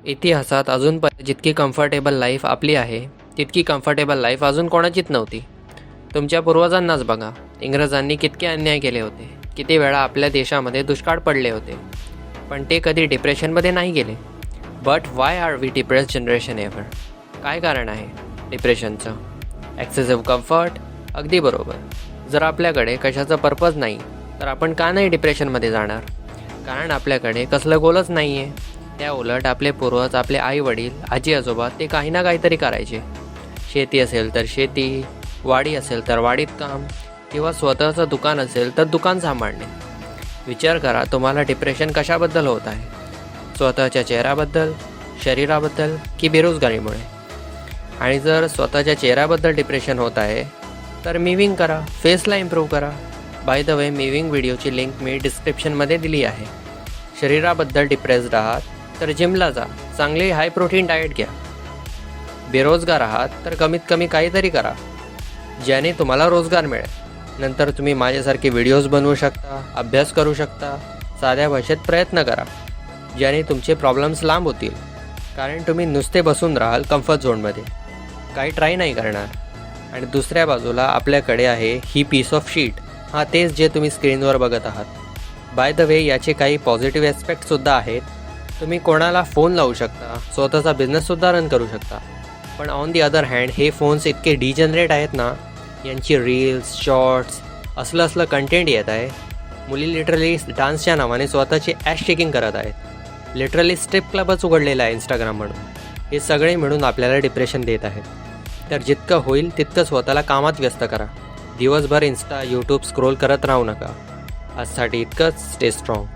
इतिहासात अजूनपर्यंत जितकी कम्फर्टेबल लाईफ आपली आहे तितकी कम्फर्टेबल लाईफ अजून कोणाचीच नव्हती. तुमच्या पूर्वजांनाच बघा, इंग्रजांनी कितके अन्याय केले होते, किती वेळा आपल्या देशामध्ये दुष्काळ पडले होते, पण ते कधी डिप्रेशनमध्ये नाही गेले. But why are we depress generation ever? काय कारण आहे डिप्रेशनचं? ॲक्सेसिव्ह कम्फर्ट? अगदी बरोबर. जर आपल्याकडे कशाचा पर्पज नाही तर आपण का नाही डिप्रेशनमध्ये जाणार? कारण आपल्याकडे कसलं गोलच नाही आहे. त्या उलट आपले पूर्वज, आपले आई वडील, आजी आजोबा ते काही ना काहीतरी करायचे. शेती असेल तर शेती, वाडी असेल तर वाडीत काम, किंवा स्वतःचं दुकान असेल तर दुकान सांभाळणे. विचार करा, तुम्हाला डिप्रेशन कशाबद्दल होत आहे? स्वतःच्या चेहऱ्याबद्दल, शरीराबद्दल की बेरोजगारीमुळे? आणि जर स्वतःच्या चेहऱ्याबद्दल डिप्रेशन होत आहे तर मिविंग करा, फेसला इम्प्रूव्ह करा. बाय द वे, मिविंग व्हिडिओची लिंक मी डिस्क्रिप्शनमध्ये दिली आहे. शरीराबद्दल डिप्रेस्ड आहात तर जिमला जा, चांगली हाय प्रोटीन डाएट घ्या. बेरोजगार आहात तर कमीत कमी काहीतरी करा ज्याने तुम्हाला रोजगार मिळेल. नंतर तुम्ही माझ्यासारखे व्हिडिओज बनवू शकता, अभ्यास करू शकता. साध्या भाषेत प्रयत्न करा ज्याने तुमचे प्रॉब्लेम्स लांब होतील. कारण तुम्ही नुसते बसून राहाल कम्फर्ट झोनमध्ये, काही ट्राय नाही करणार. आणि दुसऱ्या बाजूला आपल्याकडे आहे ही पीस ऑफ शीट. हां, तेच जे तुम्ही स्क्रीनवर बघत आहात. बाय द वे, याचे काही पॉझिटिव्ह ॲस्पेक्टसुद्धा आहेत. तुम्ही कोणाला फोन लावू शकता, स्वतःचा बिझनेससुद्धा रन करू शकता. पण ऑन दी अदर हँड हे फोन्स इतके डिजनरेट आहेत ना, यांची रील्स, शॉर्ट्स, असलं कंटेंट येत आहे. मुली लिटरली डान्सच्या नावाने स्वतःची ॲश चेकिंग करत आहेत. लिटरली स्ट्रिप क्लबच उघडलेला आहे इंस्टाग्राम म्हणून. हे सगळे मिळून आपल्याला डिप्रेशन देत आहेत. तर जितकं होईल तितकं स्वतःला कामात व्यस्त करा. दिवसभर इन्स्टा, यूट्यूब स्क्रोल करत राहू नका. आजसाठी इतकंच. Stay strong.